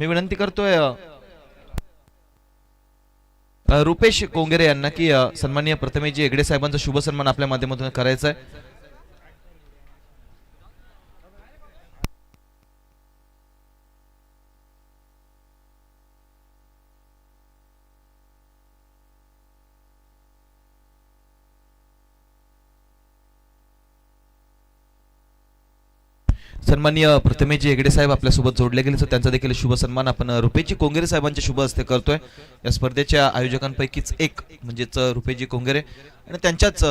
मी विनंती करतोय रुपेश कोंगरे यांना की सन्माननीय प्रथमेशजी हेगडे साहेबांचा शुभ सन्मान आपल्या माध्यमातून करायचा आहे. सन्माननीय प्रथमेशजी हेगडे साहेब आपल्यासोबत जोडले गेले, तर त्यांचा देखील शुभ सन्मान आपण रुपेशजी कोंगरे साहेबांच्या शुभ हस्ते करतोय. या स्पर्धेच्या आयोजकांपैकीच एक म्हणजेच रुपेशजी कोंगरे आणि त्यांच्याच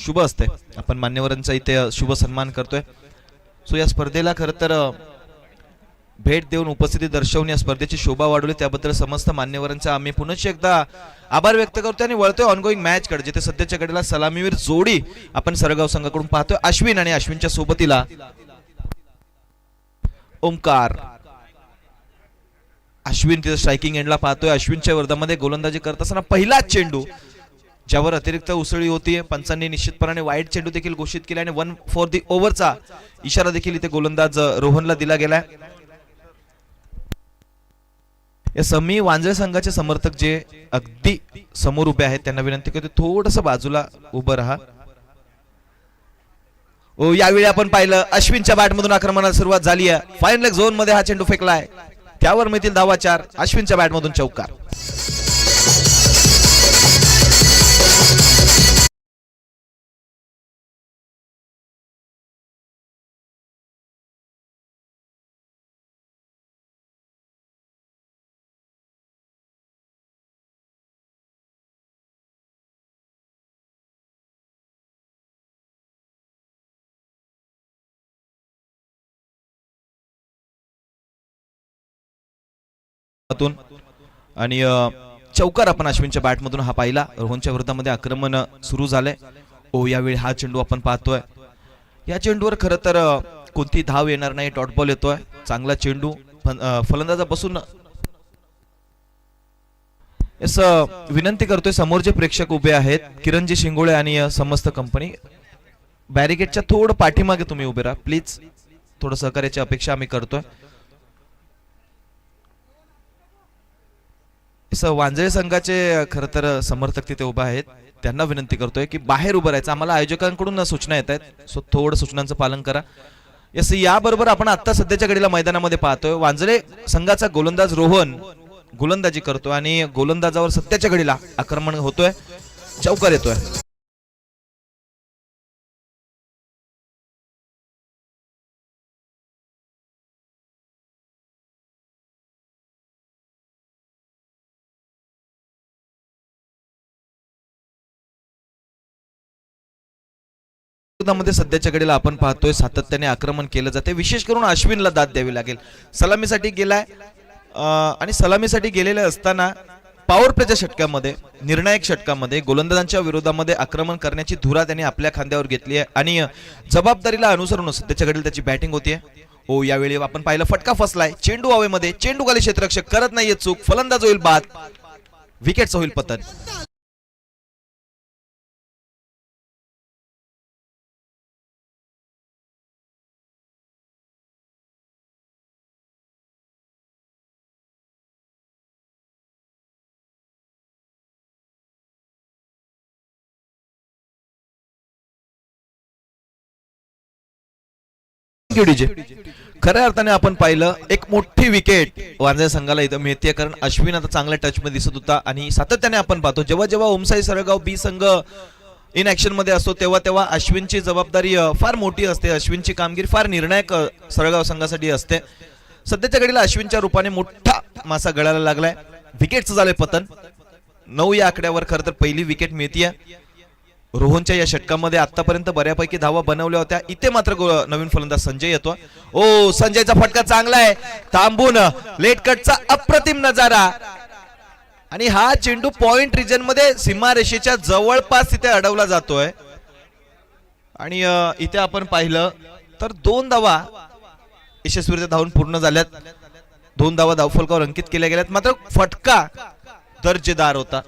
शुभ हस्ते आपण मान्यवरांचा इथे शुभ सन्मान करतोय. सो या स्पर्धेला खरं तर भेट देऊन उपस्थिती दर्शवून या स्पर्धेची शोभा वाढवली त्याबद्दल समस्त मान्यवरांचा आम्ही पुनश्च एकदा आभार व्यक्त करतोय आणि वळतोय ऑनगोईंग मॅच कडे, जिथे सध्याच्या घडीला सलामीवीर जोडी आपण सरगाव संघाकडून पाहतोय. अश्विन आणि अश्विनच्या सोबतीला ओमकार. अश्विन तिथे स्ट्रायकिंग एंडला पाहतोय. अश्विनच्या विरोधामध्ये गोलंदाजी करत असताना पहिलाच चेंडू ज्यावर अतिरिक्त उसळी होती, पंचांनी निश्चितपणाने वाईट चेंडू देखील घोषित केला आणि 1 फॉर द ओव्हरचा इशारा देखील इथे गोलंदाज रोहनला दिला गेलाय. या समी वांजळे संघाचे समर्थक जे अगदी समोर उभे आहेत त्यांना विनंती करतो थोडस बाजूला उभं राहा. यावेळी आपण पाहिलं अश्विनच्या बॅटमधून आक्रमणाला सुरुवात झाली आहे. फाईन लेग झोन मध्ये हा चेंडू फेकलाय, त्यावर मिळतील धावा 4. अश्विनच्या बॅटमधून चौकार. आणि चौकार आपण अश्विनच्या बॅटमधून हा पाहिला. रोहनच्या विरोधामध्ये आक्रमण सुरू झालंय. यावेळी हा चेंडू आपण पाहतोय. या चेंडूवर खरं तर कोणती धाव येणार नाही, डॉट बॉल येतोय. चांगला चेंडू फलंदाजापासून. विनंती करतोय समोर जे प्रेक्षक उभे आहेत किरणजी शिंगोळे आणि समस्त कंपनी, बॅरिकेडच्या थोडं पाठीमागे तुम्ही उभे राहा प्लीज. थोडं सहकार्याची अपेक्षा आम्ही करतोय. वांजळे संघाचे खरं तर समर्थक तिथे उभे आहेत, त्यांना विनंती करतोय की बाहेर उभं राहायचं. आम्हाला आयोजकांकडून सूचना येत आहेत, सो थोडं सूचनांचं पालन करा. याबरोबर आपण आता सध्याच्या घडीला मैदानामध्ये पाहतोय वांजळे संघाचा गोलंदाज रोहन गोलंदाजी करतोय आणि गोलंदाजावर सध्याच्या घडीला आक्रमण होतोय, चौकार येतोय. मध्ये सध्याच्या घडीला आपण पाहतोय सातत्याने आक्रमण केलं जाते. विशेष करून अश्विनला दाद द्यावी लागेल. सलामीसाठी गेलाय आणि सलामीसाठी गेलेले असताना पॉवर प्लेच्या षटकामध्ये, निर्णायक षटकामध्ये गोलंदाजांच्या विरोधामध्ये आक्रमण करण्याची धुरा त्यांनी आपल्या खांद्यावर घेतली आहे आणि जबाबदारीला अनुसरून सध्याच्या घडीला त्याची बॅटिंग होतीये. यावेळी आपण पाहिलं फटका फसलाय. चेंडू हवेमध्ये, चेंडू खाली क्षेत्ररक्षक करत नाहीये चूक, फलंदाज होईल बाद, विकेटचं होईल पतन. खऱ्या अर्थाने आपण पाहिलं एक मोठी विकेट वांजळे संघाला इथं मिळते, कारण अश्विन आता चांगल्या टच मध्ये दिसत होता आणि सातत्याने आपण पाहतो जेव्हा जेव्हा ओमसाई सरगाव बी संघ इन ऍक्शन मध्ये असतो तेव्हा तेव्हा अश्विनची जबाबदारी फार मोठी असते. अश्विनची कामगिरी फार निर्णायक सरगाव संघासाठी असते. सध्याच्या घडीला अश्विनच्या रूपाने मोठा मासा गळायला लागलाय. विकेटचं झालंय पतन. 9 या आकड्यावर खरं तर पहिली विकेट मिळतीये. रोहनच्या या षटकामध्ये आतापर्यंत बऱ्यापैकी धावा बनवल्या होत्या. इथे मात्र नवीन फलंदाज संजय येतो. संजयचा फटका चांगला आहे, थांबून लेट कटचा अप्रतिम नजारा आणि हा चेंडू पॉइंट रिजन मध्ये सीमारेषेच्या जवळपास तिथे अडवला जातोय आणि इथे आपण पाहिलं तर 2 धावा यशस्वीरित्या धावून पूर्ण झाल्यात. 2 धावा धावफलकावर अंकित केल्या गेल्यात. मात्र फटका दर्जेदार होता.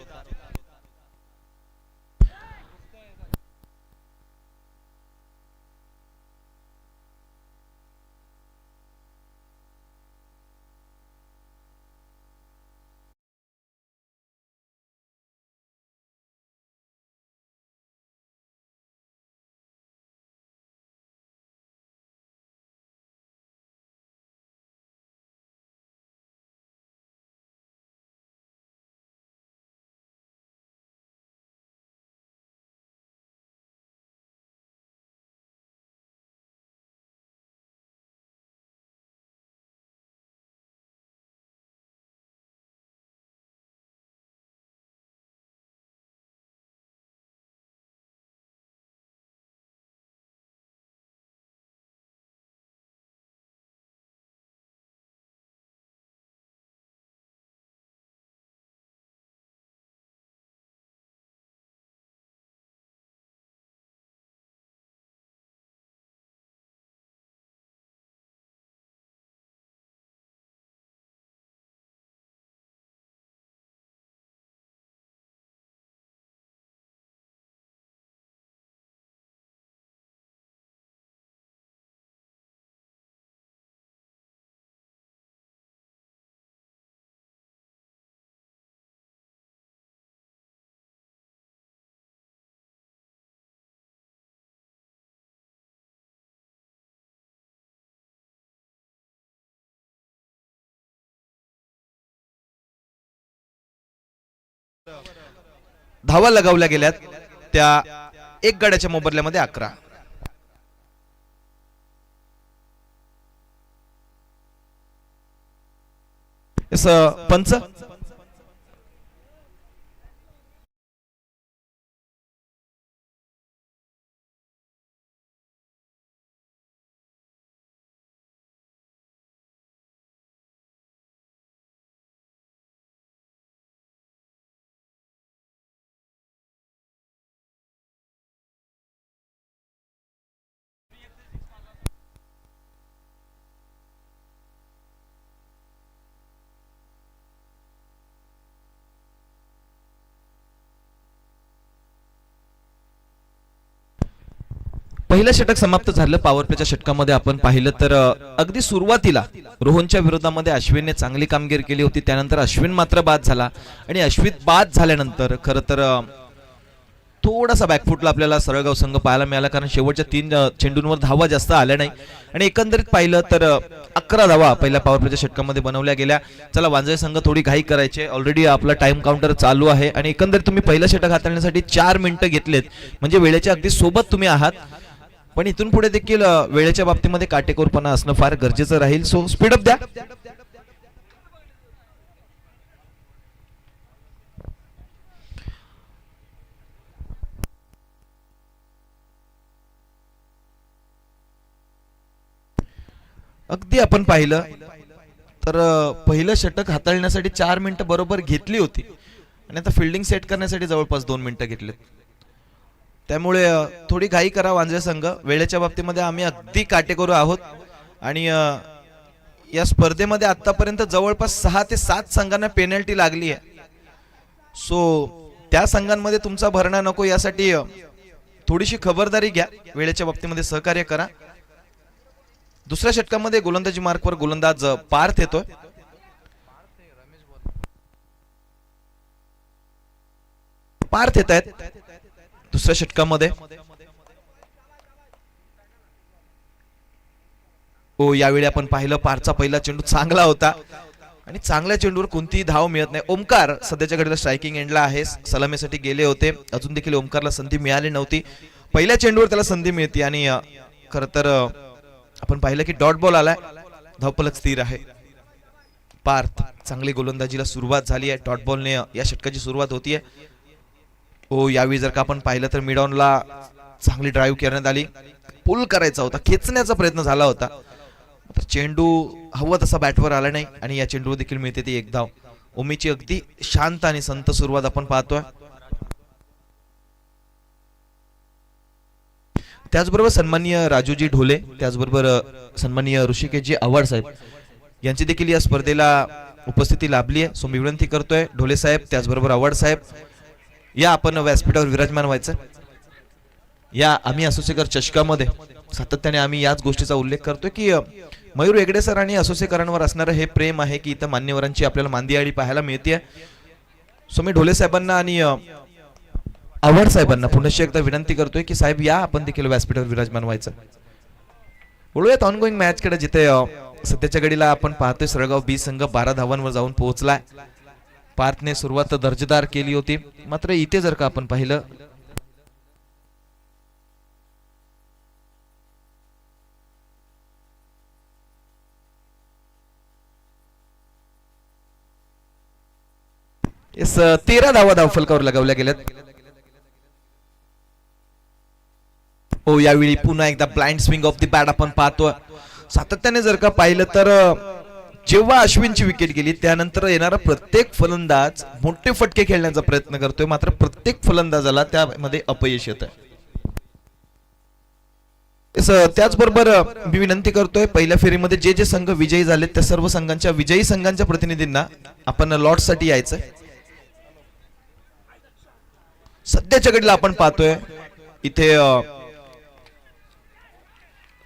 धावा लगावल्या गेल्यात त्या एक गड्याच्या मोबदल्यामध्ये 11. पंच पहिलं षटक समाप्त झालं. पॉवर प्लेच्या षटकामध्ये आपण पाहिलं तर अगदी सुरुवातीला रोहनच्या विरोधामध्ये अश्विनने चांगली कामगिरी केली होती. त्यानंतर अश्विन मात्र बाद झाला आणि अश्विन बाद झाल्यानंतर खरं तर थोडासा बॅकफुटला आपल्याला सरळगाव संघ पाहायला मिळाला, कारण शेवटच्या 3 चेंडूंवर धावा जास्त आल्या नाही आणि एकंदरीत पाहिलं तर 11 धावा पहिल्या पॉवर प्लेच्या षटकामध्ये बनवल्या गेल्या. चला वांजळे संघ थोडी घाई करायचे, ऑलरेडी आपला टाइम काउंटर चालू आहे आणि एकंदरीत तुम्ही पहिलं षटक हाताळण्यासाठी 4 मिनिटं घेतलेत, म्हणजे वेळेच्या अगदी सोबत तुम्ही आहात. पण इथून पुढे देखील वेळेच्या बाबतीमध्ये काटेकोरपणा असणं फार गरजेचं राहील. सो स्पीडअप द्या. अगदी आपण पाहिलं तर पहिलं षटक हाताळण्यासाठी 4 मिनिटं बरोबर घेतली होती आणि आता फिल्डिंग सेट करण्यासाठी जवळपास 2 मिनिटं घेतलेत. त्यामुळे थोडी घाई करा वांजळे संघ. वेळेच्या बाबतीमध्ये आम्ही अगदी काटेकोर आहोत आणि या स्पर्धेमध्ये आतापर्यंत जवळपास 6 ते 7 संघांना पेनल्टी लागली आहे. सो त्या संघांमध्ये तुमचा भरणा नको, यासाठी थोडीशी खबरदारी घ्या, वेळेच्या बाबतीमध्ये सहकार्य करा. दुसऱ्या षटकामध्ये गोलंदाजी मार्कवर गोलंदाज पार्थ येतोय. पार्थ येत आहेत दुसऱ्या षटकामध्ये. हो, यावेळी आपण पाहिलं पारचा पहिला चेंडू चांगला होता आणि चांगल्या चेंडूवर कोणतीही धाव मिळत नाही. ओमकार सध्याच्या घडीला स्ट्रायकिंग एंडला आहे, सलामीसाठी गेले होते, अजून देखील ओमकारला संधी मिळाली नव्हती. पहिल्या चेंडूवर त्याला संधी मिळते आणि खर तर आपण पाहिलं की डॉट बॉल आलाय, धावफलक स्थिर आहे. पार्थ चांगली गोलंदाजीला सुरुवात झाली आहे, डॉट बॉलने या षटकाची सुरुवात होतीये. हो, यावेळी जर का आपण पाहिलं तर मिडॉनला चांगली ड्राईव्ह करण्यात आली, पुल करायचा होता, खेचण्याचा प्रयत्न झाला होता, चेंडू हवा तसा बॅटवर आला नाही आणि या चेंडूवर देखील मिळते ती 1 धाव. ओमीची अगदी शांत आणि संत सुरुवात आपण पाहतोय. त्याचबरोबर सन्माननीय राजूजी ढोले, त्याचबरोबर सन्माननीय ऋषिकेशजी आव्हाड साहेब यांची देखील या स्पर्धेला उपस्थिती लाभली आहे. सो मी विनंती करतोय ढोले साहेब त्याचबरोबर आव्हाड साहेब या आपण व्यासपीठावर विराजमान व्हायचं. या आम्ही असोसिएकर चषकामध्ये सातत्याने आम्ही याच गोष्टीचा उल्लेख करतोय की मयूर हेगडे सर आणि असोसिएकरांवर असणारं हे प्रेम आहे की इथं मान्यवरांची आपल्याला मांदियाळी पाहायला मिळते. सो मी ढोले साहेबांना आणि आव्हाड साहेबांना पुनश्च एकदा विनंती करतोय की साहेब या आपण देखील व्यासपीठावर विराजमान व्हायचं. बोलूयात ऑनगोईंग मॅच कडे, जिथे सध्याच्या घडीला आपण पाहतोय सरळगाव बी संघ 12 धावांवर जाऊन पोहोचलाय. पार्थने सुरुवात दर्जेदार केली होती, मात्र इथे जर का आपण पाहिलं इस 13 धावा धावफलकावर लगावल्या गेल्यात. हो, यावेळी पुन्हा एकदा blind swing of the bat आपण पाहतोय. सातत्याने जर का पाहिलं तर जेव्हा अश्विनची विकेट गेली त्यानंतर येणारा प्रत्येक फलंदाज मोठे फटके खेळण्याचा प्रयत्न करतोय, मात्र प्रत्येक फलंदाजाला त्यामध्ये अपयश येत आहे. त्याचबरोबर मी विनंती करतोय पहिल्या फेरीमध्ये जे जे संघ विजयी झाले त्या सर्व संघांच्या विजयी संघांच्या प्रतिनिधींना आपण लॉट साठी यायचं. सध्याच्या घडीला आपण पाहतोय इथे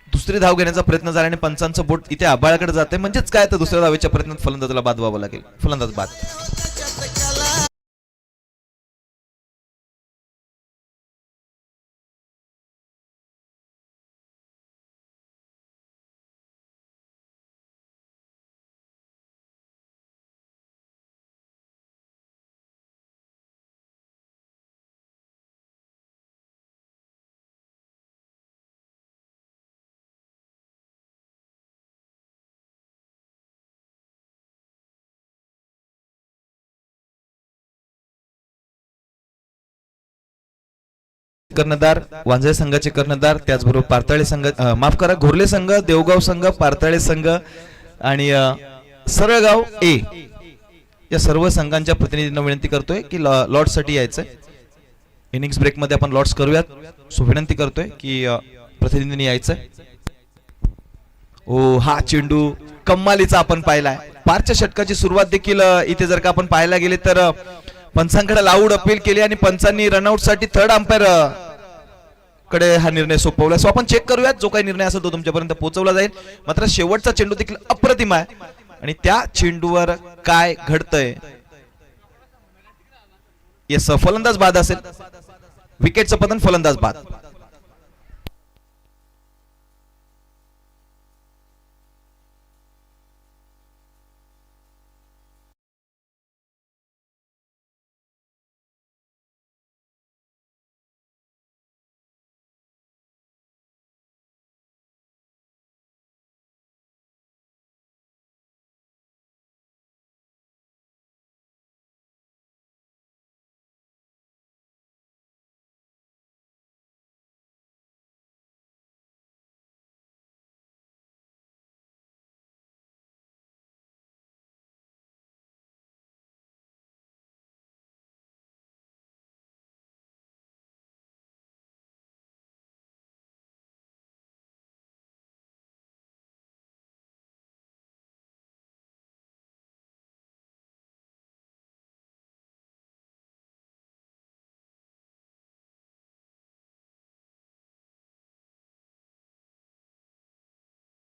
दुसरी धाव घेण्याचा प्रयत्न झाला आणि पंचांचं बोट इथे आबाळाकडे जाते, म्हणजेच काय तर दुसऱ्या धावेच्या प्रयत्नात फलंदाजाला बाद व्हावं लागेल. फलंदाज बाद. कर्णधार वांजळे संघाचे कर्णधार, त्याचबरोबर पारताळे संघ, माफ करा, घोरले संघ, देवगाव संघ, पारताळे संघ आणि सरळगाव ए या सर्व संघांच्या प्रतिनिधींना विनंती करतोय की लॉर्ड्स साठी यायचंय. इनिंग्स ब्रेक मध्ये आपण लॉर्ड्स करूयात, सो विनंती करतोय की प्रतिनिधींनी यायचंय. ओ हा चेंडू कम्मालीचा आपण पाहिलाय. 5च्या षटकाची सुरुवात देखील इथे जर का आपण पाहायला गेले तर पंचांकडे लाऊड अपील केली आणि पंचांनी रनआउट साठी थर्ड अंपायर कडे हा निर्णय सोपवला. सो आपण चेक करूयात, जो काही निर्णय असेल तो तुमच्यापर्यंत पोहोचवला जाईल. मात्र शेवटचा चेंडू देखील अप्रतिम आहे आणि त्या चेंडूवर काय घडतंय. येस, फलंदाज बाद असेल, विकेटचं पतन, फलंदाज बाद.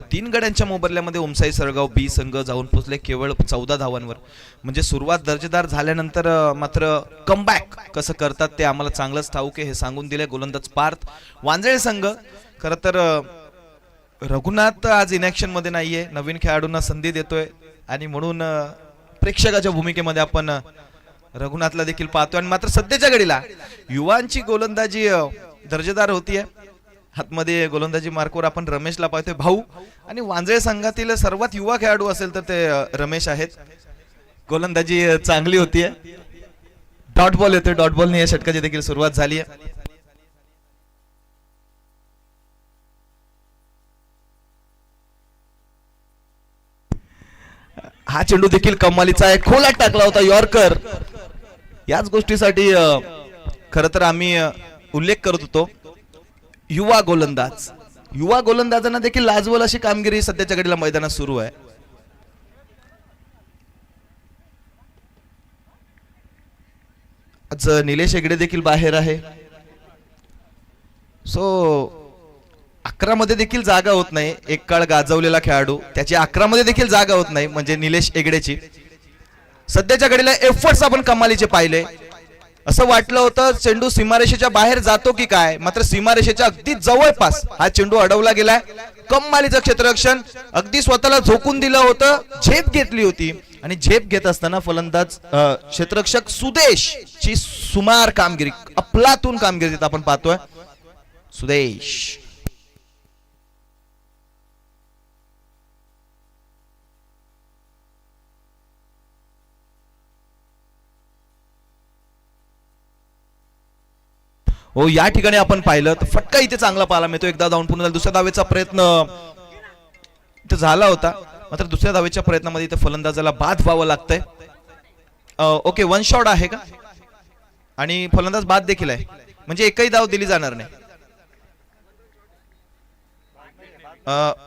तीन गड्यांच्या मोबदल्यामध्ये ओमसाई सरगाव बी संघ जाऊन पोहोचले केवळ 14 धावांवर. म्हणजे सुरुवात दर्जेदार झाल्यानंतर मात्र कमबॅक कसं करतात ते आम्हाला चांगलंच ठाऊक आहे, हे सांगून दिले गोलंदाज पार्थ. वांजळे संघ खरं तर रघुनाथ आज इनॅक्शन मध्ये नाहीये, नवीन खेळाडूंना संधी देतोय आणि म्हणून प्रेक्षकाच्या भूमिकेमध्ये आपण रघुनाथला देखील पाहतोय. आणि मात्र सध्याच्या घडीला युवांची गोलंदाजी दर्जेदार होतीये. हातमध्ये गोलंदाजी मार्कवर आपण रमेशला पाहतोय भाऊ, आणि वांजळे संघातील सर्वात युवा खेळाडू असेल तर ते रमेश आहेत. गोलंदाजी चांगली होतीये. डॉट बॉल येतोय, डॉट बॉलने या षटकाची देखील सुरुवात झाली आहे. हा चेंडू देखील कमालीचा आहे, खोलात टाकला होता यॉर्कर. याच गोष्टीसाठी खरं तर आम्ही उल्लेख करत होतो. युवा गोलंदाजांना देखील लाजवल अशी कामगिरी सध्याच्या घडीला मैदानात सुरू आहे. आज निलेश हेगडे देखील बाहेर आहे. सो 11 मध्ये देखील जागा होत नाही. एक काळ गाजवलेला खेळाडू, त्याची 11 मध्ये देखील जागा होत नाही, म्हणजे निलेश हेगडेची. सध्याच्या घडीला एफर्ट्स आपण कमालीचे पाहिले. असं वाटलं होतं चेंडू सीमारेषेच्या बाहेर जातो की काय, मात्र सीमारेषेच्या अगदी जवळपास हा चेंडू अडवला गेलाय. कमालीचं क्षेत्ररक्षण, अगदी स्वतःला झोकून दिलं होतं, झेप घेतली होती आणि झेप घेत असताना फलंदाज क्षेत्ररक्षक सुदेश ची सुमार कामगिरी, अफलातून कामगिरी आपण पाहतोय. सुदेश हो, या ठिकाणी आपण पाहिलं तर फटका इथे चांगला पाहायला मिळतो. एकदा जाऊन पुन्हा दुसऱ्या धावेचा प्रयत्न इथे झाला होता, मात्र दुसऱ्या धावेच्या प्रयत्नामध्ये इथे फलंदाजाला बाद व्हावं लागतंय. ओके, 1 शॉट आहे का, आणि फलंदाज बाद देखील आहे, म्हणजे एकही धाव दिली जाणार नाही.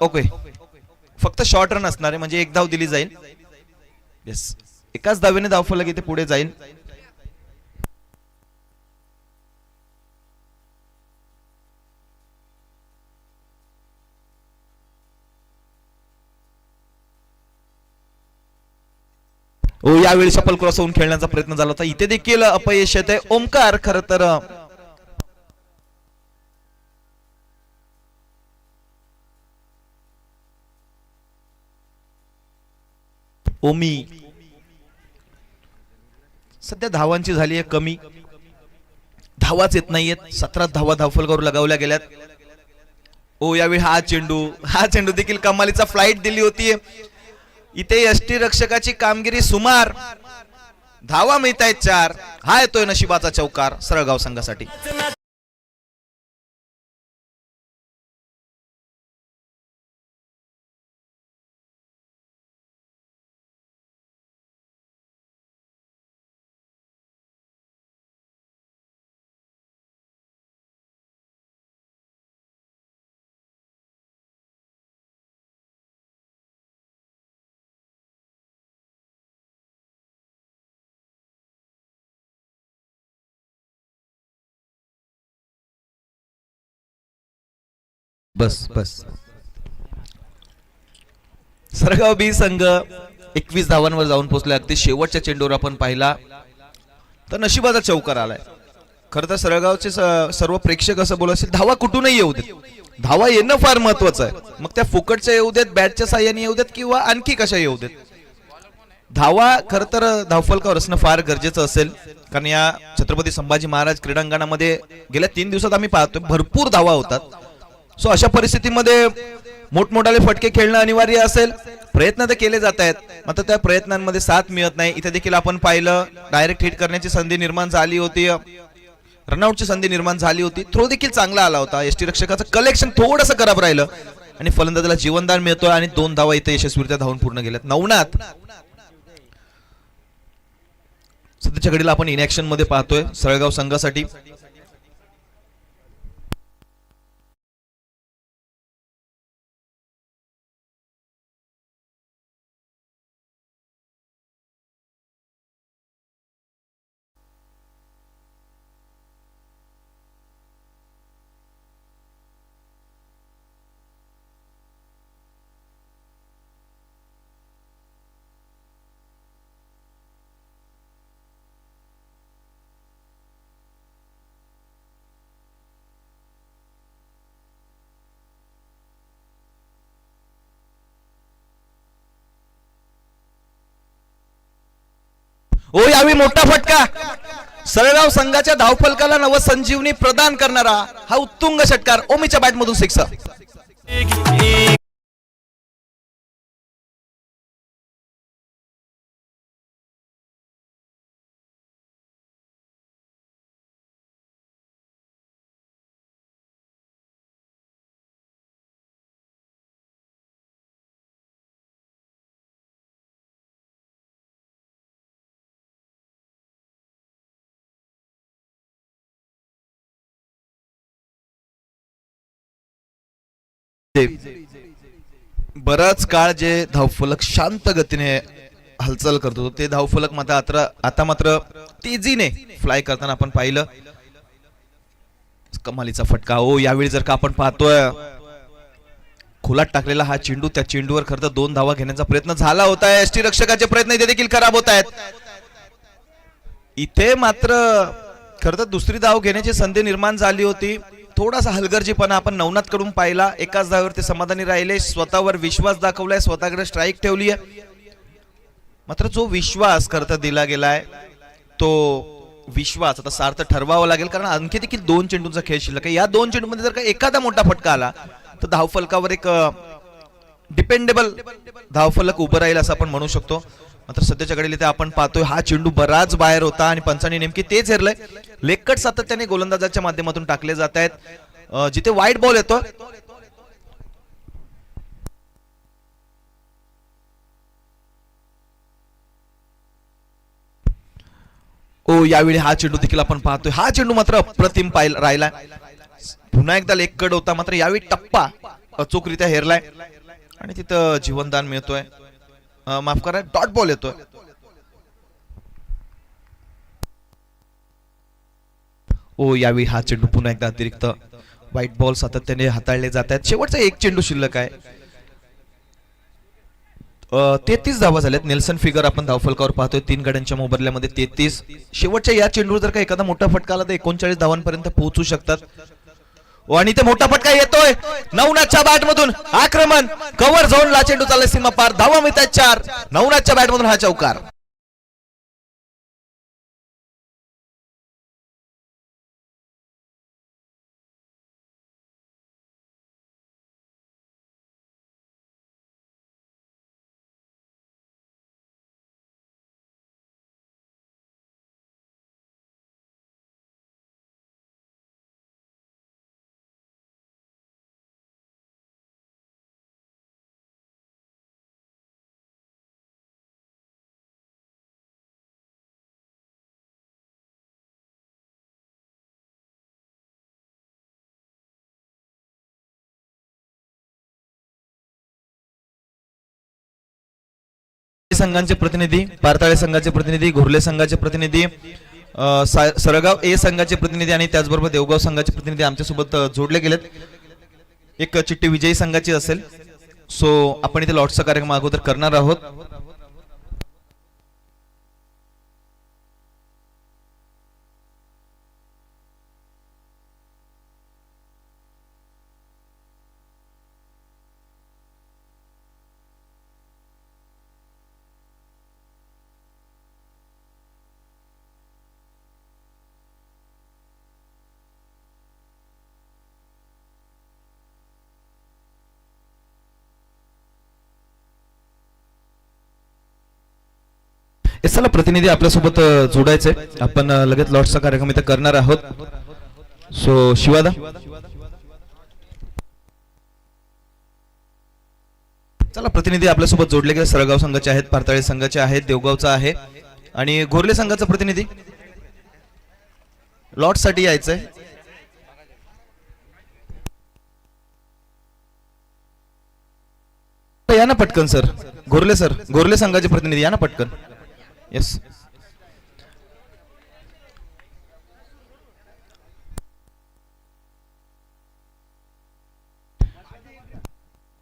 ओके, फक्त शॉर्ट रन असणार आहे, म्हणजे एक धाव दिली जाईल. येस, एकाच धावेने धावफलक इथे पुढे जाईल. यावेळी शपल क्रॉस होऊन खेळण्याचा प्रयत्न झाला होता, इथे देखील अपयश येते. ओमकार खरं तर ओमी सध्या धावांची झाली आहे कमी, धावाच येत नाहीयेत. 17 धावा धावफलकावर लगावल्या गेल्यात. यावेळी हा चेंडू देखील कमालीचा फ्लाइट दिली होती. इथे यष्टी रक्षकाची कामगिरी सुमार, धावा मिळतायत 4. हा येतोय नशिबाचा चौकार सरळगाव संघासाठी. बस बस. सरगाव बी संघ 21 धावांवर जाऊन पोहोचले. अगदी शेवटच्या चेंडूवर आपण पाहिला तर नशिबाचा चौकार आलाय. खरं तर सरळगावचे सर्व प्रेक्षक असं बोलत असतील धावा कुठूनही येऊ देत, धावा येणं फार महत्वाचं आहे. मग त्या फुकटच्या येऊ देत, बॅटच्या साह्याने येऊ देत किंवा आणखी कशा येऊ देत, धावा खरं तर धावफलकावर असणं फार गरजेचं असेल. कारण या छत्रपती संभाजी महाराज क्रीडांगणामध्ये गेल्या 3 दिवसात आम्ही पाहतोय भरपूर धावा होतात. सो अशा परिस्थितीमध्ये मोठमोठाले फटके खेळणं अनिवार्य असेल. प्रयत्न तर केले जात आहेत, मात्र त्या प्रयत्नांमध्ये साथ मिळत नाही. इथे देखील आपण पाहिलं डायरेक्ट हिट करण्याची संधी निर्माण झाली होती, रनआउटची संधी निर्माण झाली होती. थ्रो देखील चांगला आला होता. एसटी रक्षकाचं कलेक्शन थोडंसं खराब राहिलं आणि फलंदाजाला जीवनदान मिळतोय आणि 2 धावा इथे यशस्वीरित्या धावून पूर्ण गेल्यात. नवनाथ सध्याच्या घडीला आपण इनॅक्शन मध्ये पाहतोय सरळगाव संघासाठी. ओ यावेळी मोठा फटका, सरळगाव संघाच्या धावफलकाला नवसंजीवनी प्रदान करणारा हा उत्तुंग षटकार. ओमीच्या बॅटमधून सिक्सर. बराच काळ जे धावफलक शांत गतीने हालचाल करतो ते धावफलक मात्र आता मात्र तेजीने फ्लाय करताना आपण पाहिलं. कमालीचा फटका. ओ यावेळी जर का आपण पाहतोय खोलात टाकलेला हा चेंडू, त्या चेंडूवर खरं तर 2 धावा घेण्याचा प्रयत्न झाला होता. एसटी रक्षकाचे प्रयत्न इथे देखील खराब होत आहेत. इथे मात्र खरं तर दुसरी धाव घेण्याची संधी निर्माण झाली होती. थोडासा हलगर्जीपणा आपण नवनाथ कडून पाहिला. एकाच धावेवर ते समाधानी राहिले, स्वतःवर विश्वास दाखवलाय, स्वतःकडे स्ट्राईक ठेवली आहे. मात्र जो विश्वास खरं दिला गेलाय तो विश्वास आता सार्थ ठरवावा लागेल. कारण आणखी देखील 2 चेंडूंचा खेळ शिल्लक आहे. या 2 चेंडूमध्ये जर का एखादा मोठा फटका आला तर धावफलकावर एक डिपेंडेबल धावफलक उभं राहील असं आपण म्हणू शकतो. मात्र सध्याच्या घडीला ते आपण पाहतोय हा चेंडू बराच बाहेर होता आणि पंचांनी नेमकी तेच हेरलंय. लेग सातत्याने गोलंदाजाच्या माध्यमातून टाकले जात आहेत. जिथे वाईट बॉल येतो ओ यावेळी हा चेंडू देखील आपण पाहतोय. हा चेंडू मात्र अप्रतिम राहिला. पुन्हा एकदा लेग कट होता, मात्र यावेळी टप्पा अचूकरित्या हेरलाय आणि तिथं जीवनदान मिळतोय. माफ करा, डॉट बॉल येतोय. ओ यावेळी हा चेंडू पुन्हा एकदा अतिरिक्त व्हाईट बॉल सातत्याने हाताळले जात आहेत. शेवटचा एक चेंडू शिल्लक आहे. 33 धावा झाल्यात. नेल्सन फिगर आपण धावफलकावर पाहतोय 3 गड्यांच्या मोबदल्यामध्ये 33. शेवटच्या या चेंडूवर जर का एखादा मोठा फटका आला तर 39 धावांपर्यंत पोहोचू शकतात. आणि ते मोठा फटका येतोय नवनाथच्या बॅट मधून. आक्रमण कव्हर झोनला चेंडू चालला सीमा पार. धावा मिळतात 4. नवनाथच्या बॅट मधून हा चौकार. संघांचे प्रतिनिधी, पारताळे संघाचे प्रतिनिधी, घोरले संघाचे प्रतिनिधी, सरळगाव ए संघाचे प्रतिनिधी आणि त्याचबरोबर देवगाव संघाचे प्रतिनिधी आमच्या सोबत जोडले गेलेत. एक चिठ्ठी विजयी संघाची असेल. सो आपण इथे लॉटचा कार्यक्रम अगोदर करणार आहोत. चला प्रतिनिधी आपल्यासोबत जोडायचे. आपण लगेच लॉटचा कार्यक्रम इथे करणार आहोत. सो शिवादा चला प्रतिनिधी आपल्यासोबत जोडले गेले. सरळगाव संघाचे आहेत, पारताळे संघाचे आहेत, देवगावचा आहे आणि घोरले संघाचा प्रतिनिधी लॉट साठी यायचंय. या ना पटकन सर. घोरले संघाचे प्रतिनिधी या ना पटकन. येस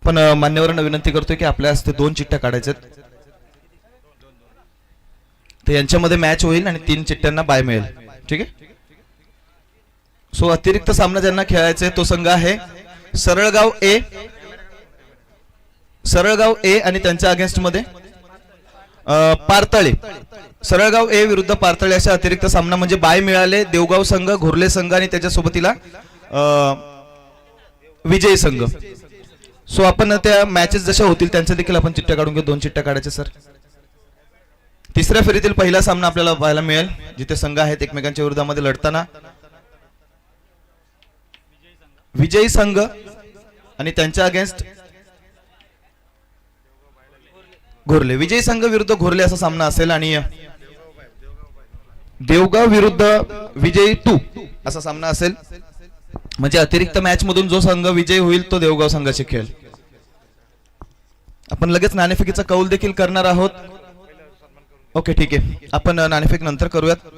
पण मान्यवरांना विनंती करतोय की आपल्या हस्ते 2 चिठ्ठ्या काढायच्यात. तर यांच्यामध्ये मॅच होईल आणि 3 चिठ्ठ्यांना बाय मिळेल. ठीक आहे. सो अतिरिक्त सामना ज्यांना खेळायचा आहे तो संघ आहे सरळगाव ए आणि त्यांच्या अगेन्स्ट मध्ये पारताळे. सरळगाव ए विरुद्ध पारताळे अशा अतिरिक्त सामना म्हणजे बाय मिळाले देवगाव संघ, घोरले संघ आणि त्याच्या सोबतीला विजयी संघ. सो आपण त्या मॅचेस जशा होतील त्यांच्या देखील आपण चिठ्ठ्या काढून घेऊ. 2 चिठ्ठ्या काढायचे सर. तिसऱ्या फेरीतील पहिला सामना आपल्याला पाहायला मिळेल जिथे संघ आहेत एकमेकांच्या विरोधामध्ये लढताना. विजयी संघ आणि त्यांच्या अगेन्स्ट घोरले. विजयी संघ विरुद्ध घोरले असा सामना असेल आणि देवगाव विरुद्ध विजयी 2 असा सामना असेल. म्हणजे अतिरिक्त मॅच मधून जो संघ विजयी होईल तो देवगाव संघाचे खेळ. आपण लगेच नाणेफेकीचा कौल देखील करणार आहोत. ओके ठीक आहे. आपण नाणेफेक नंतर करूयात.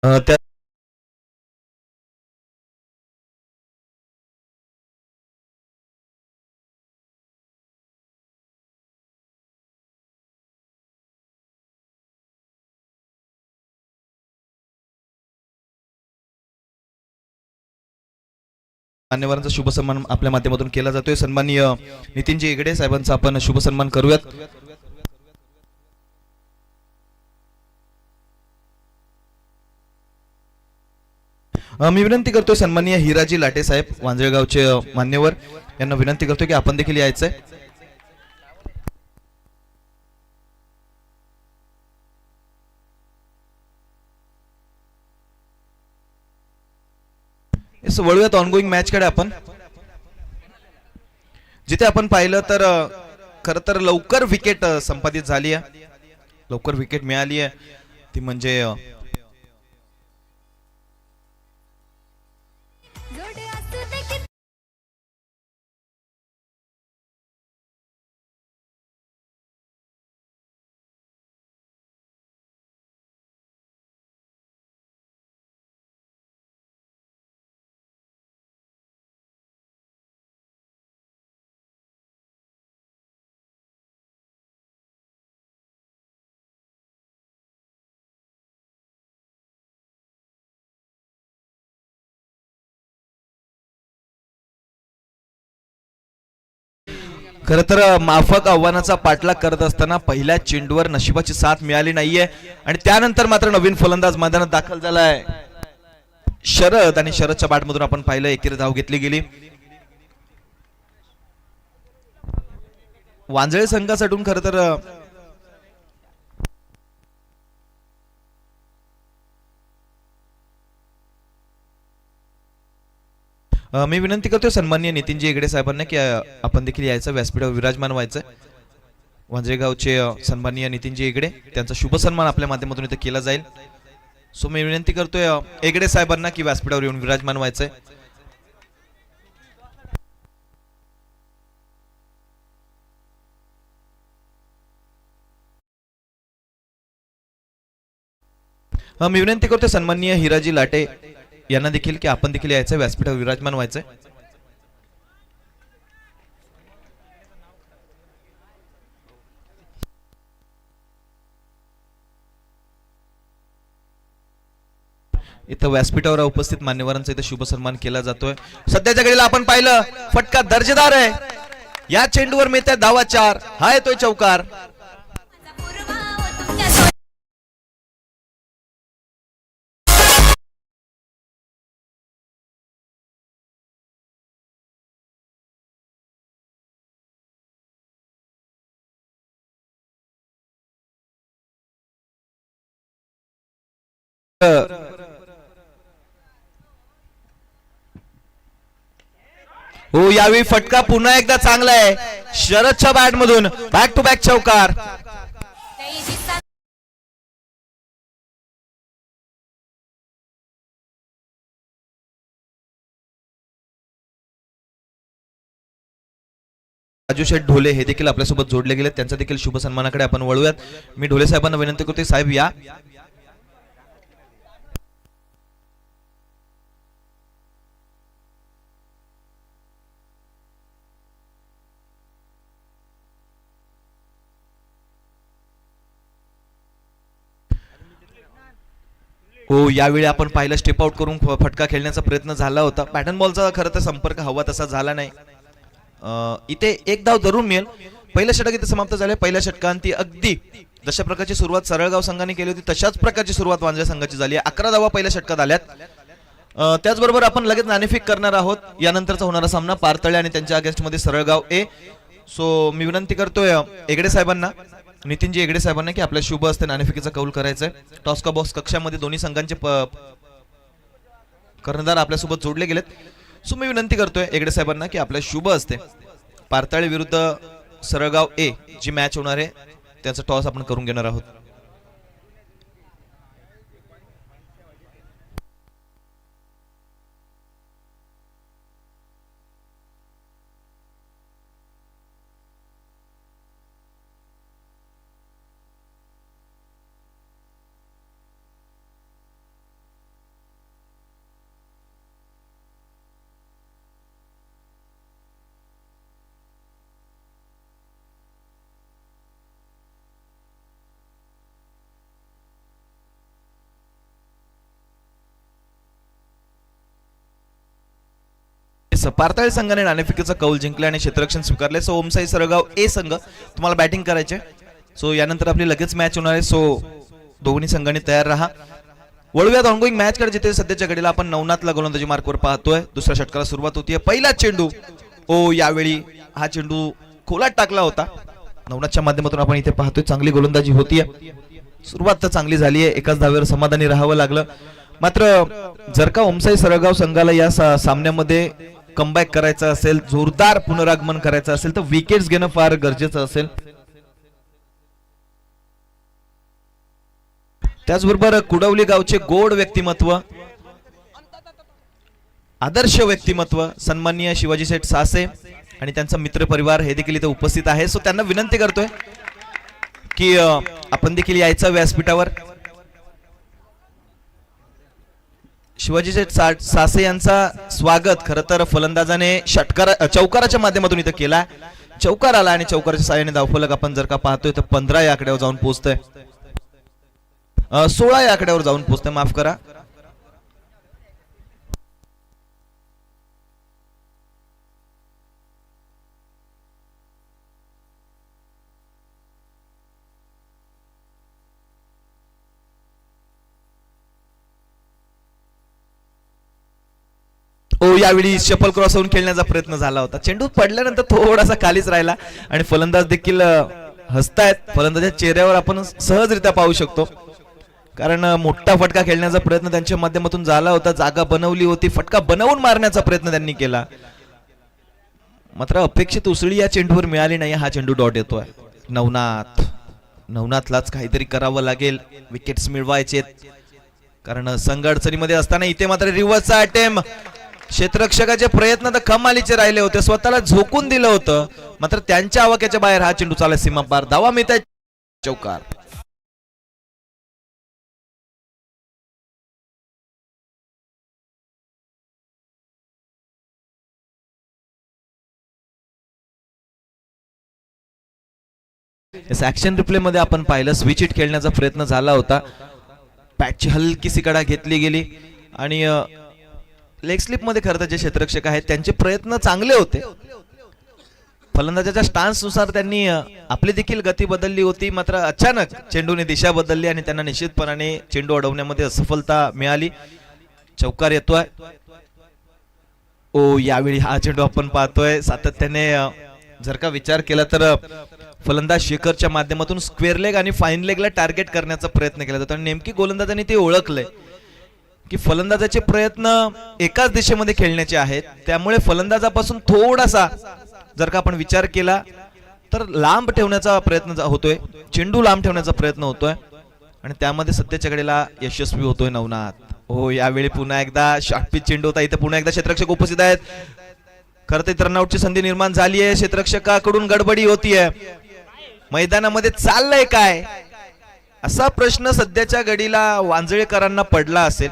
त्या मान्यवरांचा शुभ सन्मान आपल्या माध्यमातून केला जातोय. सन्माननीय नितीनजी हेगडे साहेबांचा आपण शुभ सन्मान करूयात. मी विनंती करतोय सन्माननीय हिराजी लाटे साहेब वांजळगावचे मान्यवर यांना विनंती करतोय की आपण देखील यायचंय. वळूयात ऑनगोईंग मॅच कडे. आपण जिथे आपण पाहिलं तर खरं तर लवकर विकेट संपादित झाली आहे, लवकर विकेट मिळाली आहे. ती म्हणजे खरं तर माफक आव्हानाचा पाठलाग करत असताना पहिल्या चेंडूवर नशिबाची साथ मिळाली नाहीये आणि त्यानंतर मात्र नवीन फलंदाज मैदानात दाखल झालाय शरद आणि शरदच्या बॅटमधून आपण पाहिलं एकेरी धाव घेतली गेली. वांजळे संघासाठी खरं तर मी विनंती करतोय सन्माननीय नितीनजी हेगडे साहेबांना की आपण देखील यायचं, व्यासपीठावर विराजमान व्हायचं. वांजरेगावचे सन्माननीय नितीनजी हेगडे, त्यांचा शुभ सन्मान आपल्या माध्यमातून इथे केला जाईल. सो मी विनंती करतोय हेगडे साहेबांना की व्यासपीठावर येऊन विराजमान व्हायचंय. मी विनंती करतोय सन्माननीय हिराजी लाटे यांना देखील की आपण देखील यायचं, व्यासपीठावर विराजमान व्हायचंय. इथं व्यासपीठावर उपस्थित मान्यवरांचा इथं शुभ सन्मान केला जातोय. सध्याच्या घडीला आपण पाहिलं फटका दर्जेदार आहे. या चेंडूवर मिळते धावा 4. हा येतोय चौकार. हो, यावेळी फटका पुन्हा एकदा चांगला आहे. शरदच्या बॅट मधून बॅक टू बॅक चौकार. राजू शेठ ढोले हे देखील आपल्यासोबत जोडले गेले, त्यांचा देखील शुभ सन्मानाकडे आपण वळूयात. मी ढोले साहेबांना विनंती करते, साहेब या. हो, यावेळी आपण पाहिलं स्टेप आउट करून फटका खेळण्याचा प्रयत्न झाला होता. पॅटर्न बॉलचा खरं तर संपर्क हवा तसा झाला नाही. इथे एक धाव जरूर मिळेल. पहिलं षटक इथे समाप्त झाले. पहिल्या षटकांती अगदी जशा प्रकारची सुरुवात सरळगाव संघाने केली होती तशाच प्रकारची सुरुवात वांद्रे संघाची झाली आहे. 11 धावा पहिल्या षटकात आल्यात. त्याचबरोबर आपण लगेच नाणेफेक करणार आहोत. यानंतरचा होणारा सामना पारतळे आणि त्यांच्या अगेन्स्ट मध्ये सरळगाव ए. सो मी विनंती करतोय हेगडे साहेबांना, नितीनजी हेगडे साहेबांना की आपल्या शुभ हस्ते नाणेफेकीचा कौल करायचा आहे. टॉस का बॉक्स कक्षामध्ये दोन्ही संघांचे कर्णधार आपल्यासोबत जोडले गेलेत. सो मी विनंती करतोय हेगडे साहेबांना की आपल्या शुभ हस्ते पारताळे विरुद्ध सरळगाव ए जी मॅच होणार आहे त्याचा टॉस आपण करून घेणार आहोत. पारताळे संघाने नाणेफेकीचा कौल जिंकला आणि क्षेत्ररक्षण स्वीकारले. सो ओमसाई सरळगाव ए संघ तुम्हाला बॅटिंग करायचे. सो यानंतर आपली लगेच मॅच होणार आहे. सो दोन्ही संघांनी तयार राहा. वळूयात ऑनगोईंग मॅच कडे, जिथे सध्याच्या घडीला आपण नवनाथला गोलंदाजी मार्कवर पाहतोय. दुसऱ्या षटकाला सुरुवात होतीये. पहिला चेंडू, ओ यावेळी हा चेंडू खोलात टाकला होता. नवनाथच्या माध्यमातून आपण इथे पाहतोय चांगली गोलंदाजी होतीये. सुरुवात तर चांगली झाली आहे. एकाच धावेवर समाधानी राहावं लागलं. मात्र जर का ओमसाई सरळगाव संघाला या सामन्यामध्ये कमबॅक करायचं असेल, जोरदार पुनरागमन करायचं असेल तर विकेट्स घेणं फार गरजेचं असेल. त्याचबरोबर कुडवली गावचे गोड व्यक्तिमत्व, आदर्श व्यक्तिमत्व सन्माननीय शिवाजी शेठ सासे आणि त्यांचा मित्र परिवार हे देखील इथे उपस्थित आहे. सो त्यांना विनंती करतोय की आपण देखील यायचं व्यासपीठावर. शिवाजी शेठ सासे यांचा स्वागत खरं तर फलंदाजाने चौकाराच्या माध्यमातून इथं केला. चौकार आला आणि चौकाराच्या साहाय्याने धावफलक आपण जर का पाहतोय तर 15 या आकड्यावर जाऊन पोहोचतोय. 16 या आकड्यावर जाऊन पोहोचतोय, माफ करा. ओ यावेळी शफल क्रॉस होऊन खेळण्याचा प्रयत्न झाला होता. चेंडू पडल्यानंतर थोडासा खालीच राहिला आणि फलंदाज देखील हसतायत. फलंदाजाच्या चेहऱ्यावर आपण सहजरित्या पाहू शकतो. कारण मोठा फटका खेळण्याचा प्रयत्न त्यांच्या माध्यमातून झाला होता, जागा बनवली होती, फटका बनवून मारण्याचा प्रयत्न त्यांनी केला, मात्र अपेक्षित उसळी या चेंडूवर मिळाली नाही. हा चेंडू डॉट येतोय. नवनाथलाच काहीतरी करावं लागेल, विकेट्स मिळवायचे, कारण संघ अडचणीमध्ये असताना इथे मात्र रिव्हर्सचा अटेम्प्ट. क्षेत्ररक्षकाचे प्रयत्न तर कमालीचे राहिले होते, स्वतःला झोकून दिलं होतं, मात्र त्यांच्या आवाक्याच्या बाहेर हा चेंडू चालला सीमा पार. धावा मिळताय, चौकार. ऍक्शन रिप्ले मध्ये आपण पाहिलं स्विच इट खेळण्याचा प्रयत्न झाला होता, पॅचची हलकीशी कडा घेतली गेली आणि लेग स्लिप मध्ये खरं तर जे क्षेत्ररक्षक आहेत त्यांचे प्रयत्न चांगले होते, फलंदाजाच्या स्टान्स नुसार त्यांनी आपली देखील गती बदलली होती, मात्र अचानक चेंडूने दिशा बदलली आणि त्यांना निश्चितपणाने चेंडू अडवण्यामध्ये असफलता मिळाली. चौकार येतोय. ओ यावेळी हा चेंडू आपण पाहतोय सातत्याने जर का विचार केला तर फलंदाज शेखरच्या माध्यमातून स्क्वेअर लेग आणि फाईन लेगला टार्गेट करण्याचा प्रयत्न केला जातो आणि नेमकी गोलंदाजांनी ते ओळखलंय की फलंदाजाचे प्रयत्न एकाच दिशेमध्ये खेळण्याचे आहेत, त्यामुळे फलंदाजापासून थोडासा जर का आपण विचार केला तर लांब ठेवण्याचा प्रयत्न होतोय, चेंडू लांब ठेवण्याचा प्रयत्न होतोय आणि त्यामध्ये सध्याच्या घडीला यशस्वी होतोय नवनाथ. हो यावेळी पुन्हा एकदा शॉर्टपिच चेंडू होता, इथे पुन्हा एकदा क्षेत्ररक्षक उपस्थित आहेत. खरं तर रनआउटची संधी निर्माण झाली आहे, क्षेत्ररक्षकाकडून गडबडी होतीये, मैदानामध्ये चाललंय काय असा प्रश्न सध्याच्या घडीला वांजळेकरांना पडला असेल.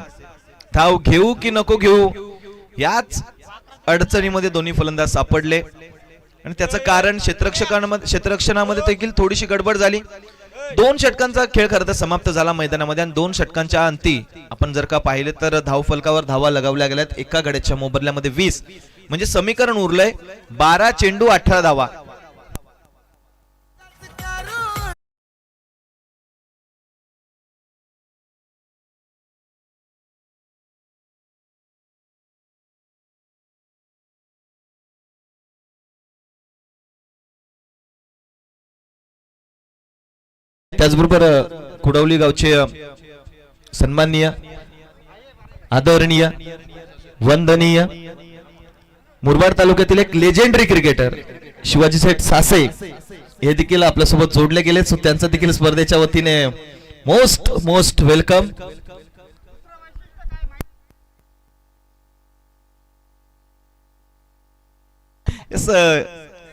धाव घेऊ की नको घेऊ याच अडचणीमध्ये दोन्ही फलंदाज सापडले आणि त्याचं कारण क्षेत्ररक्षणामध्ये देखील थोडीशी गडबड झाली. 2 षटकांचा खेळ खरं तर समाप्त झाला मैदानामध्ये आणि 2 षटकांच्या अंती आपण जर का पाहिले तर धाव फलकावर धावा लगावल्या गेल्यात, एका गड्याच्या मोबदल्यामध्ये 20, म्हणजे समीकरण उरलंय 12 चेंडू 18 धावा. त्याचबरोबर कुडवली गावचे सन्माननीय, आदरणीय, वंदनीय मुरबाड तालुक्यातील एक लेजेंडरी क्रिकेटर शिवाजी सेठ सासे हे देखील आपल्यासोबत जोडले गेले, सो त्यांचं देखील स्पर्धेच्या वतीने मोस्ट वेलकम.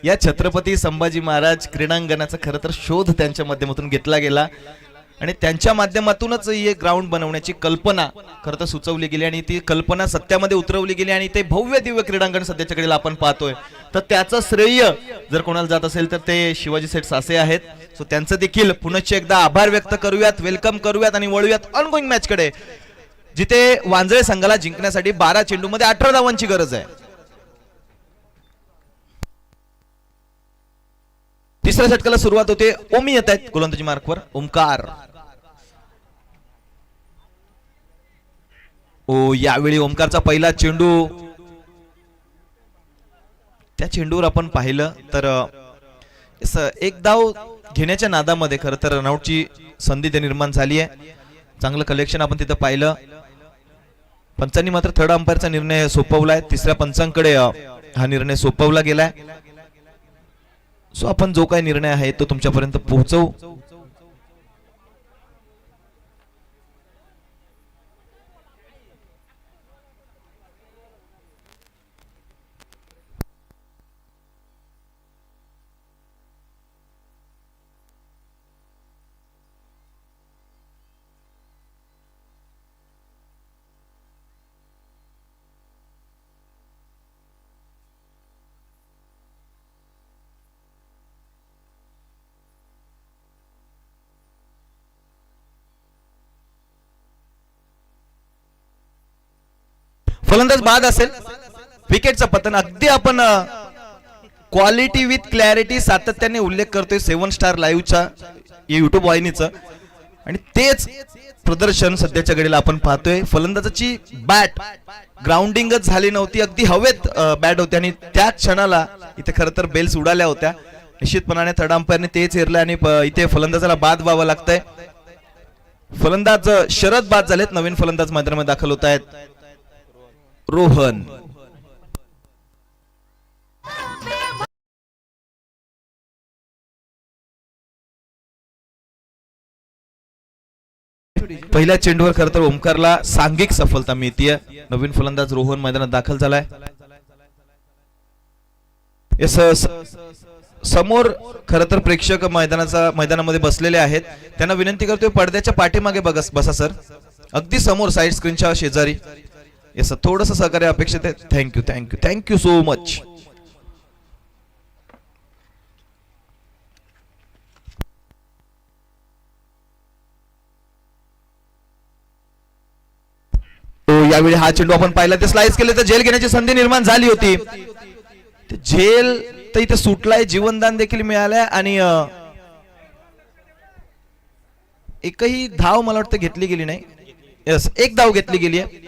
या छत्रपती संभाजी महाराज क्रीडांगणाचा खरं तर शोध त्यांच्या माध्यमातून घेतला गेला आणि त्यांच्या माध्यमातूनच हे ग्राउंड बनवण्याची कल्पना खरं तर सुचवली गेली आणि ती कल्पना सत्यामध्ये उतरवली गेली आणि ते भव्य दिव्य क्रीडांगण सध्याच्या घडीला आपण पाहतोय. तर त्याचं श्रेय जर कोणाला जात असेल तर ते शिवाजी सेठ सासे आहेत. सो त्यांचं देखील पुनश्च एकदा आभार व्यक्त करूयात, वेलकम करूयात आणि वळूयात ऑनगोइंग मॅच कडे, जिथे वांजळे संघाला जिंकण्यासाठी 12 चेंडूमध्ये 18 धावांची गरज आहे. तिसऱ्या षटकाला सुरुवात होते. ओमी येत आहेत गोलंदाजी मार्कवर. ओमकार. ओ यावेळी ओमकारचा पहिला चेंडू, त्या चेंडूवर आपण पाहिलं तर एक धाव घेण्याच्या नादामध्ये खरं तर रनआउटची संधी ते निर्माण झाली आहे. चांगलं कलेक्शन आपण तिथं पाहिलं. पंचांनी मात्र थर्ड अंपायरचा निर्णय सोपवलाय, तिसऱ्या पंचांकडे हा निर्णय सोपवला गेलाय. सो आपण जो काही निर्णय आहे तो तुमच्यापर्यंत पोहोचवू. फलंदाज बाद असेल, विकेटचं पतन. अगदी आपण क्वालिटी विथ क्लॅरिटी सातत्याने उल्लेख करतोय 7 स्टार लाईव्हच्या युट्यूब वाहिनीचं आणि तेच प्रदर्शन सध्याच्या घडीला आपण पाहतोय. फलंदाजाची बॅट ग्राउंडिंगच झाली नव्हती, अगदी हवेत बॅट होती आणि त्या क्षणाला इथे खरं तर बेल्स उडाल्या होत्या. निश्चितपणाने थर्ड अंपायरने तेच हेरलं आणि इथे फलंदाजाला बाद व्हावं लागतंय. फलंदाज शरद बाद झालेत, नवीन फलंदाज मैदानामध्ये दाखल होत आहेत. रोहन पहिल्या चेंडूवर खरं तर ओमकारला सांघिक सफलता मिळतीये. नवीन फलंदाज रोहन मैदानात दाखल झालाय. समोर खरं तर प्रेक्षक मैदानामध्ये बसलेले आहेत. त्यांना विनंती करतोय पडद्याच्या पाठीमागे बसा सर, अगदी समोर साइड स्क्रीनच्या शेजारी. येस थोडंसं सहकार्य अपेक्षित आहे. Thank you thank you thank you so much. यावेळी हा चेंडू आपण पाहिला ते स्लाइस केले तर झेल घेण्याची संधी निर्माण झाली होती. झेल तर इथे सुटलाय, जीवनदान देखील मिळालंय आणि एकही धाव मला वाटतं घेतली गेली नाही. यस एक धाव घेतली गेली आहे,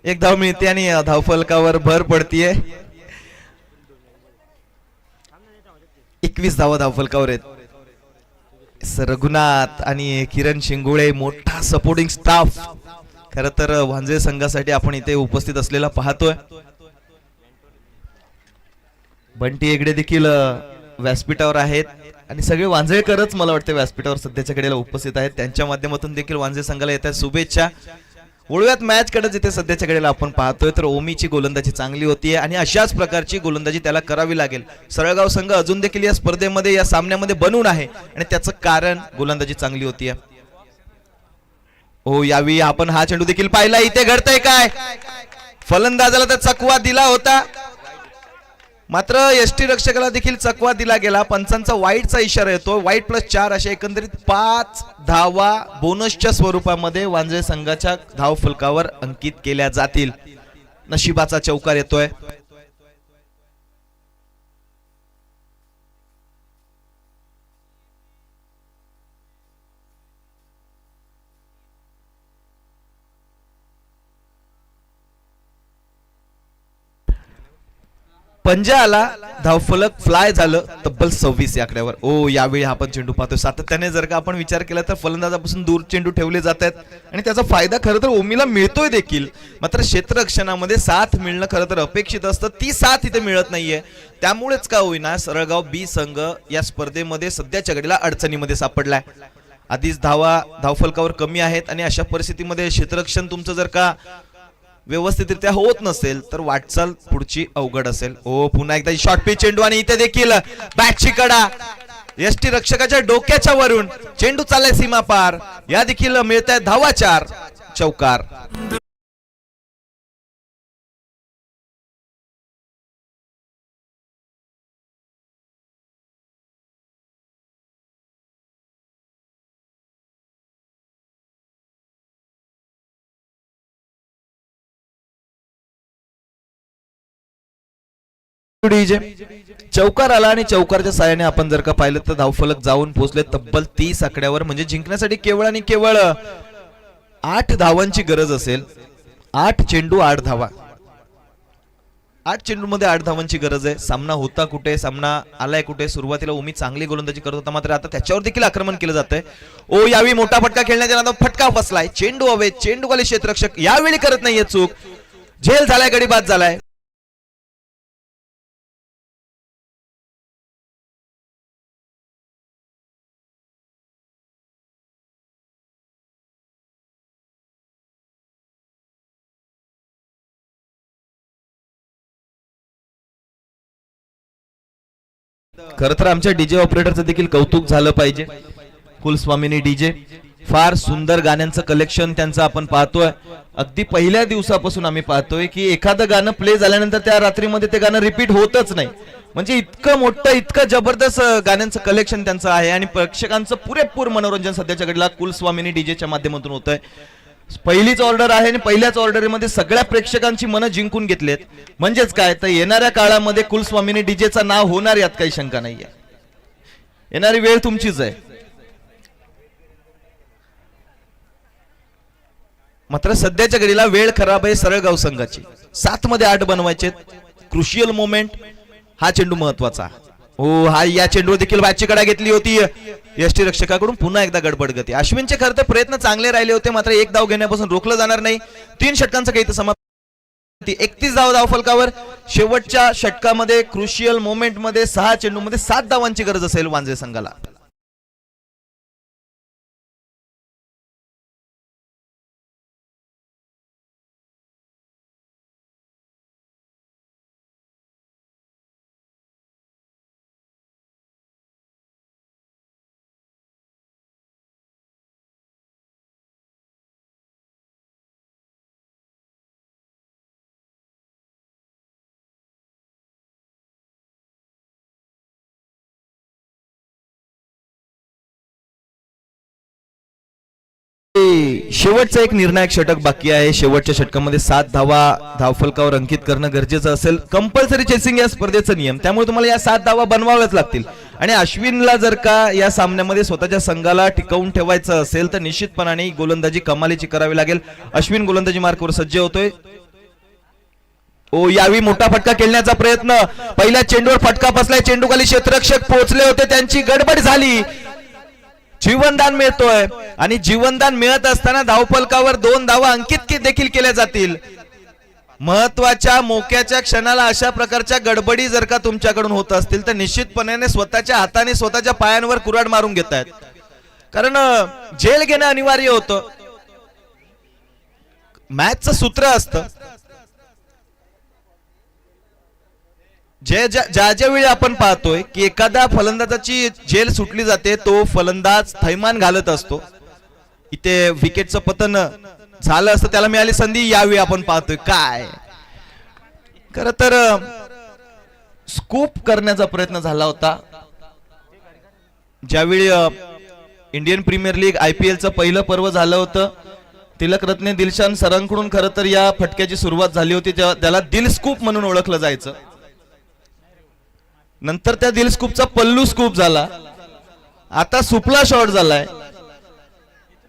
एक धाव मिळते आणि धावफलकावर भर पडतीये. 21 धावा धावफलकावर आहेत. रघुनाथ आणि किरण शिंगोळे मोठा सपोर्टिंग स्टाफ खरं तर वांजे संघासाठी आपण इथे उपस्थित असलेला पाहतोय. बंटी हेगडे देखील व्यासपीठावर आहेत आणि सगळे वांजळेकरच मला वाटतं व्यासपीठावर सध्याच्या घडीला उपस्थित आहेत. त्यांच्या माध्यमातून देखील वांजे संघाला येतात शुभेच्छा. वळूयात मॅच कडे जिथे सध्याच्या घडीला आपण पाहतोय तर ओमीची गोलंदाजी चांगली होतीये आणि अशाच प्रकारची गोलंदाजी त्याला करावी लागेल. सरळगाव संघ अजून देखील या स्पर्धेमध्ये या सामन्यामध्ये बनून आहे आणि त्याचं कारण गोलंदाजी चांगली होतीये. हो यावेळी आपण हा चेंडू देखील पाहिला. इथे घडतंय काय, फलंदाजाला तर चकवा दिला होता मात्र यष्टी रक्षकाला देखील चकवा दिला गेला. पंचांचा वाईटचा इशारा येतो. वाईट +4 अशा एकंदरीत 5 धावा बोनसच्या स्वरूपामध्ये वांजे संघाच्या धाव फलकावर अंकित केल्या जातील. नशिबाचा चौकार येतोय. पंजा आला, धावफलक फ्लाय झालं तब्बल 26 या आकड्यावर. ओ यावेळी आपण चेंडू पाहतोय. सातत्याने जर का आपण विचार केला तर फलंदाजापासून दूर चेंडू ठेवले जात आहेत आणि त्याचा फायदा खरं तर ओमीला मिळतोय देखील. मात्र क्षेत्ररक्षणामध्ये साथ मिळणं खरं तर अपेक्षित असतं, ती साथ इथे मिळत नाहीये. त्यामुळेच का होईना सरळगाव बी संघ या स्पर्धेमध्ये सध्याच्या घडीला अडचणीमध्ये सापडलाय. आधीच धावफलकावर कमी आहेत आणि अशा परिस्थितीमध्ये क्षेत्ररक्षण तुमचं जर का व्यवस्थितरित्या होत नसेल तर वाटचाल पुढची अवघड असेल. ओ पुन्हा एकदा शॉर्ट पिच चेंडू आणि इथे देखील बॅटची कडा यष्टी रक्षकाच्या डोक्याच्या वरून चेंडू चाललाय सीमा पार. या देखील मिळत आहेत धावा 4 चौकार. चौकार आला आणि चौकारच्या साहाय्याने आपण जर का पाहिलं तर धावफलक जाऊन पोहोचले तब्बल 30 आकड्यावर. म्हणजे जिंकण्यासाठी केवळ आणि केवळ 8 धावांची गरज असेल. 8 चेंडू 8 धावा, 8 चेंडू मध्ये 8 धावांची गरज आहे. सामना होता कुठे, सामना आलाय कुठे. सुरुवातीला ओमी चांगली गोलंदाजी करत होता मात्र आता त्याच्यावर देखील आक्रमण केलं जातंय. ओ यावेळी मोठा फटका खेळण्याच्या नादात फटका फसलाय. चेंडू हवे, चेंडू खाली क्षेत्ररक्षक यावेळी करत नाहीये चूक. झेल झालाय, गडी बाद झालाय. खर तर आमच्या डीजे ऑपरेटरचं देखील कौतुक झालं पाहिजे. कुलस्वामिनी डीजे फार सुंदर गाण्यांचं कलेक्शन त्यांचं आपण पाहतोय. अगदी पहिल्या दिवसापासून आम्ही पाहतोय की एखादं गाणं प्ले झाल्यानंतर त्या रात्रीमध्ये ते गाणं रिपीट होतच नाही. म्हणजे इतकं मोठं इतकं जबरदस्त गाण्यांचं कलेक्शन त्यांचं आहे आणि प्रेक्षकांचं पुरेपूर मनोरंजन सध्याच्या घडीला कुलस्वामिनी डीजेच्या माध्यमातून होतंय. पहिलीच ऑर्डर आहे आणि पहिल्याच ऑर्डरमध्ये सगळ्या प्रेक्षकांची मनं जिंकून घेतलेत. म्हणजेच काय तर येणाऱ्या काळामध्ये कुलस्वामिनी डीजेचं नाव होणार यात काही शंका नाहीये. येणारी वेळ तुमचीच आहे. मात्र सध्याच्या घडीला वेळ खराब आहे सरळगाव संघाची. 7 मध्ये 8 बनवायचे. क्रुशियल मोमेंट हा चेंडू महत्वाचा. हो हा या चेंडूवर देखील बॅटची कडा घेतली होती. यष्टीरक्षकाकडून पुन्हा एकदा गडबड गती. अश्विनचे खरं तर प्रयत्न चांगले राहिले होते, मात्र एक धाव घेण्यापासून रोखलं जाणार नाही. 3 षटकांचं काही समाप्ती. 31 धाव फलकावर. शेवटच्या षटकामध्ये क्रुशियल मोमेंट मध्ये 6 चेंडूमध्ये 7 धावांची गरज असेल वांद्रे संघाला. शेवटचा एक निर्णायक षटक बाकी आहे. शेवटच्या षटकामध्ये 7 धावा धावफलकावर अंकित करणं गरजेचं असेल. कंपल्सरी चेसिंग या स्पर्धेचा नियम, त्यामुळे तुम्हाला या 7 धावा बनवाव्याच लागतील. आणि अश्विनला जर का या सामन्यामध्ये स्वतःच्या संघाला टिकवून ठेवायचं असेल तर निश्चितपणाने गोलंदाजी कमालीची करावी लागेल. अश्विन गोलंदाजी मार्कवर सज्ज होतोय. यावी मोठा फटका खेळण्याचा प्रयत्न. पहिल्या चेंडूवर फटका बसलाय. चेंडूखाली क्षेत्ररक्षक पोहोचले होते, त्यांची गडबड झाली. जीवनदान मिळतोय आणि जीवनदान मिळत असताना धावफलकावर 2 धावा अंकित देखील केल्या जातील. महत्वाच्या मोक्याच्या क्षणाला अशा प्रकारच्या गडबडी जर का तुमच्याकडून होत असतील तर निश्चितपणे स्वतःच्या हाताने स्वतःच्या पायांवर कुऱ्हाड मारून घेतायत, कारण जेल घेणं अनिवार्य होतं. मॅचचं सूत्र असतं, ज्या वेळी आपण पाहतोय की एखाद्या फलंदाजाची जेल सुटली जाते, तो फलंदाज थैमान घालत असतो. इथे विकेटचं पतन झालं असतं, त्याला मिळाली संधी. यावेळी आपण पाहतोय काय खरं तर स्कूप करण्याचा प्रयत्न झाला होता. ज्यावेळी इंडियन प्रीमियर लीग IPLचं पहिलं पर्व झालं होतं, तिलकरत्ने दिलशान सरांकडून खरं तर या फटक्याची सुरुवात झाली होती. त्याला दिल स्कूप म्हणून ओळखलं जायचं. नंतर त्या दिल स्कूपचा पल्लू स्कूप झाला, आता सुपला शॉट झालाय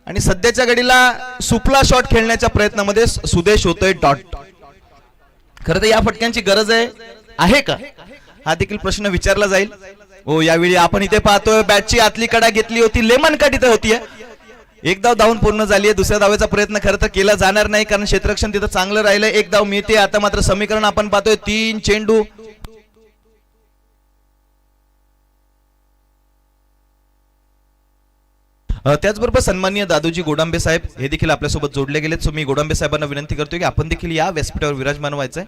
आणि सध्याच्या घडीला सुपला शॉट खेळण्याच्या प्रयत्नामध्ये सुदेश होतोय डॉट. खरं तर या फटक्यांची गरज आहे का, हा देखील प्रश्न विचारला जाईल. यावेळी आपण इथे पाहतोय बॅटची आतली कडा घेतली होती, लेमन कट इथे होतीये. एक धाव धावून पूर्ण झालीये. दुसऱ्या धावेचा प्रयत्न खरं तर केला जाणार नाही, कारण क्षेत्ररक्षण तिथं चांगलं राहिलंय. एक धाव मिळते. आता मात्र समीकरण आपण पाहतोय 3 चेंडू. त्याचबरोबर सन्माननीय दादोजी गोडांबे साहेब हे देखील आपल्यासोबत जोडले गेलेत. सो मी गोडांबे साहेबांना विनंती करतोय की आपण देखील या व्यासपीठावर विराजमान व्हायचंय.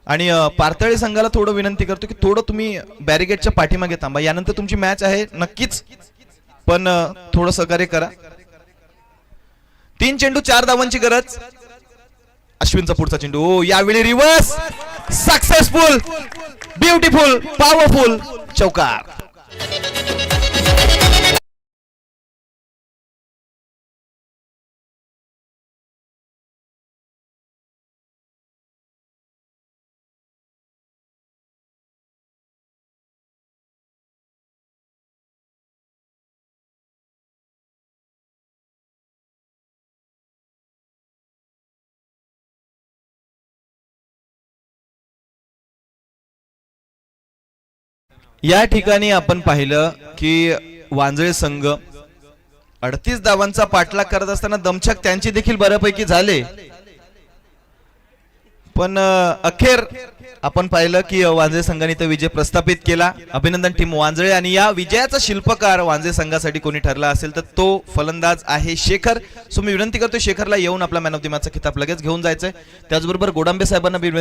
आणि पारतळी संघाला थोडं विनंती करतो की थोडं तुम्ही बॅरिगेटच्या पाठीमागे थांबा. यानंतर तुमची मॅच आहे नक्कीच, पण थोडं सहकार्य करा. 3 चेंडू 4 धावांची गरज. अश्विनचा पुढचा चेंडू. यावेळी रिव्हर्स सक्सेसफुल, ब्युटिफुल, पॉवरफुल चौकार. या ठिकाणी आपण पाहिलं की वांजळे संघ 38 धावांचा पाठलाग करत असताना दमछाक त्यांची देखील बऱ्यापैकी झाले, पण अखेर आपण पाहिलं की वांजळे संघाने तो विजय प्रस्थापित केला. अभिनंदन टीम वांजळे. आणि या विजयाचा शिल्पकार वांजळे संघासाठी कोणी ठरला असेल तर तो फलंदाज आहे शेखर. सो मी विनंती करतो शेखरला येऊन आपला मॅन ऑफ द मॅचचा खिताब लगेच घेऊन जायचंय. त्याचबरोबर गोडांबे साहेबांना